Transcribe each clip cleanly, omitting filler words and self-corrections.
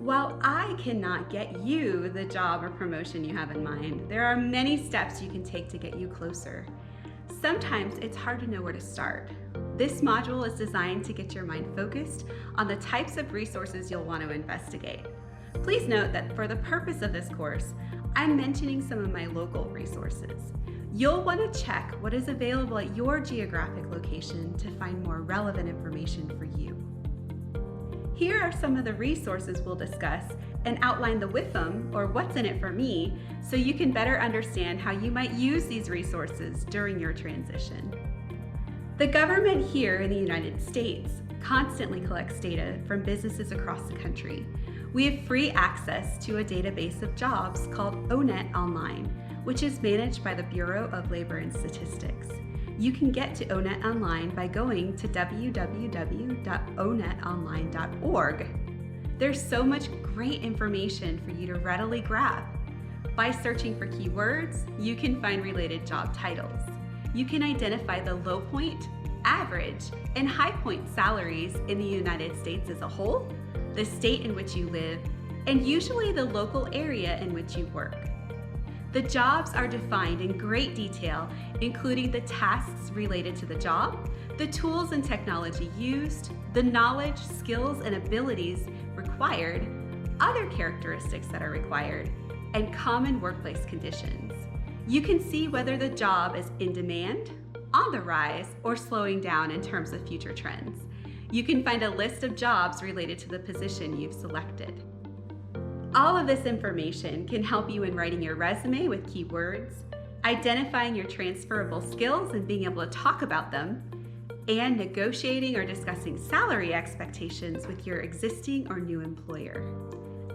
While I cannot get you the job or promotion you have in mind, there are many steps you can take to get you closer. Sometimes it's hard to know where to start. This module is designed to get your mind focused on the types of resources you'll want to investigate. Please note that for the purpose of this course, I'm mentioning some of my local resources. You'll want to check what is available at your geographic location to find more relevant information for you. Here are some of the resources we'll discuss and outline the with them, or what's in it for me, so you can better understand how you might use these resources during your transition. The government here in the United States constantly collects data from businesses across the country. We have free access to a database of jobs called OneToOnline, which is managed by the Bureau of Labor and Statistics. You can get to OneToOnline by going to www.onetonline.org. There's so much great information for you to readily grab. By searching for keywords, you can find related job titles. You can identify the low point, average, and high point salaries in the United States as a whole, the state in which you live, and usually the local area in which you work. The jobs are defined in great detail, including the tasks related to the job, the tools and technology used, the knowledge, skills, and abilities required, other characteristics that are required, and common workplace conditions. You can see whether the job is in demand, on the rise, or slowing down in terms of future trends. You can find a list of jobs related to the position you've selected. All of this information can help you in writing your resume with keywords, identifying your transferable skills and being able to talk about them, and negotiating or discussing salary expectations with your existing or new employer.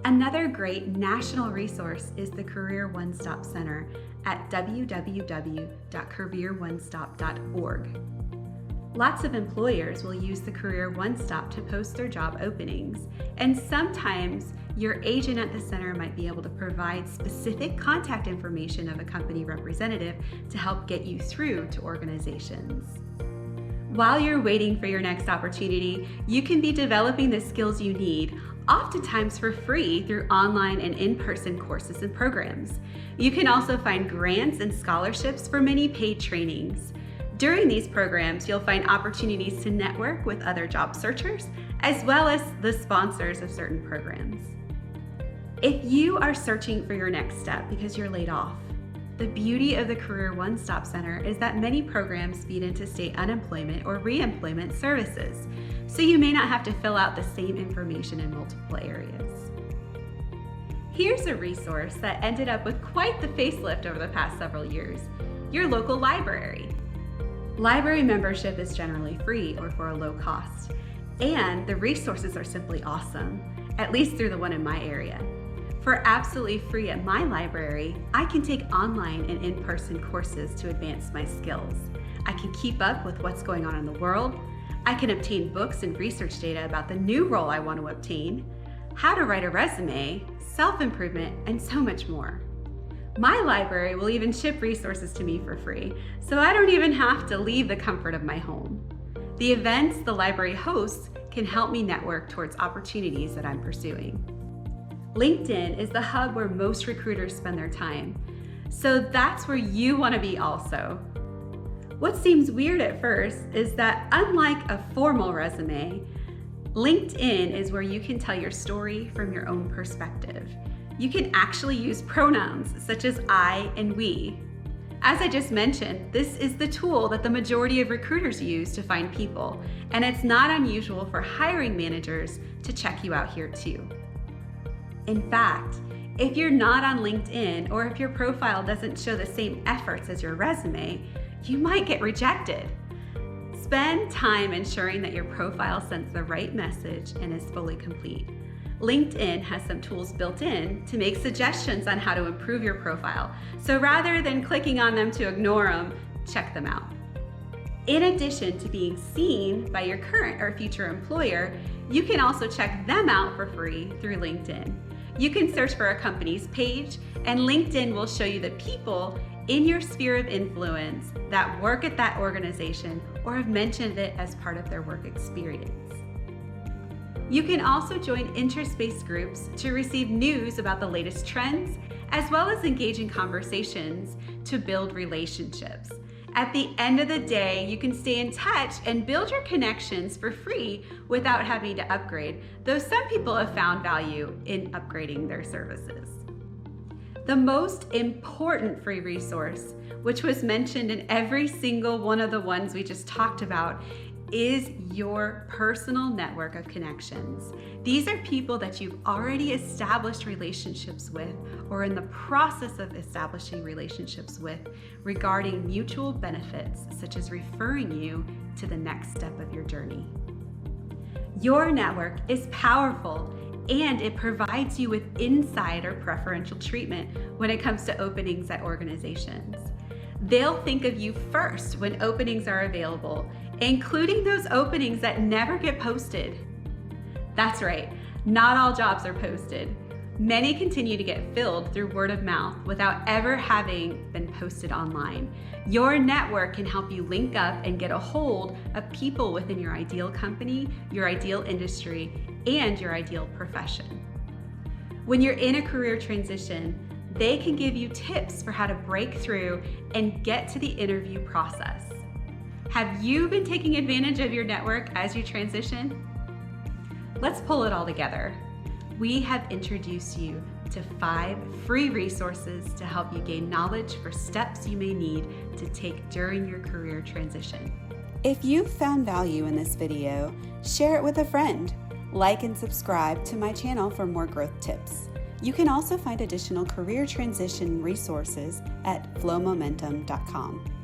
Another great national resource is the Career OneStop Center at www.careeronestop.org. Lots of employers will use the Career OneStop to post their job openings, and sometimes your agent at the center might be able to provide specific contact information of a company representative to help get you through to organizations. While you're waiting for your next opportunity, you can be developing the skills you need, oftentimes for free through online and in-person courses and programs. You can also find grants and scholarships for many paid trainings. During these programs, you'll find opportunities to network with other job searchers, as well as the sponsors of certain programs. If you are searching for your next step because you're laid off, the beauty of the Career OneStop Center is that many programs feed into state unemployment or reemployment services, so you may not have to fill out the same information in multiple areas. Here's a resource that ended up with quite the facelift over the past several years: your local library. Library membership is generally free or for a low cost, and the resources are simply awesome, at least through the one in my area. For absolutely free at my library, I can take online and in-person courses to advance my skills. I can keep up with what's going on in the world. I can obtain books and research data about the new role I want to obtain, how to write a resume, self-improvement, and so much more. My library will even ship resources to me for free, so I don't even have to leave the comfort of my home. The events the library hosts can help me network towards opportunities that I'm pursuing. LinkedIn is the hub where most recruiters spend their time, so that's where you want to be also. What seems weird at first is that unlike a formal resume, LinkedIn is where you can tell your story from your own perspective. You can actually use pronouns such as I and we. As I just mentioned, this is the tool that the majority of recruiters use to find people, and it's not unusual for hiring managers to check you out here too. In fact, if you're not on LinkedIn or if your profile doesn't show the same efforts as your resume, you might get rejected. Spend time ensuring that your profile sends the right message and is fully complete. LinkedIn has some tools built in to make suggestions on how to improve your profile. So rather than clicking on them to ignore them, check them out. In addition to being seen by your current or future employer, you can also check them out for free through LinkedIn. You can search for a company's page, and LinkedIn will show you the people in your sphere of influence that work at that organization or have mentioned it as part of their work experience. You can also join interest-based groups to receive news about the latest trends, as well as engage in conversations to build relationships. At the end of the day, you can stay in touch and build your connections for free without having to upgrade, though some people have found value in upgrading their services. The most important free resource, which was mentioned in every single one of the ones we just talked about, is your personal network of connections. These are people that you've already established relationships with or in the process of establishing relationships with regarding mutual benefits, such as referring you to the next step of your journey. Your network is powerful and it provides you with insight or preferential treatment when it comes to openings at organizations. They'll think of you first when openings are available, including those openings that never get posted. That's right, not all jobs are posted. Many continue to get filled through word of mouth without ever having been posted online. Your network can help you link up and get a hold of people within your ideal company, your ideal industry, and your ideal profession. When you're in a career transition, they can give you tips for how to break through and get to the interview process. Have you been taking advantage of your network as you transition? Let's pull it all together. We have introduced you to 5 free resources to help you gain knowledge for steps you may need to take during your career transition. If you found value in this video, share it with a friend. Like and subscribe to my channel for more growth tips. You can also find additional career transition resources at flowmomentum.com.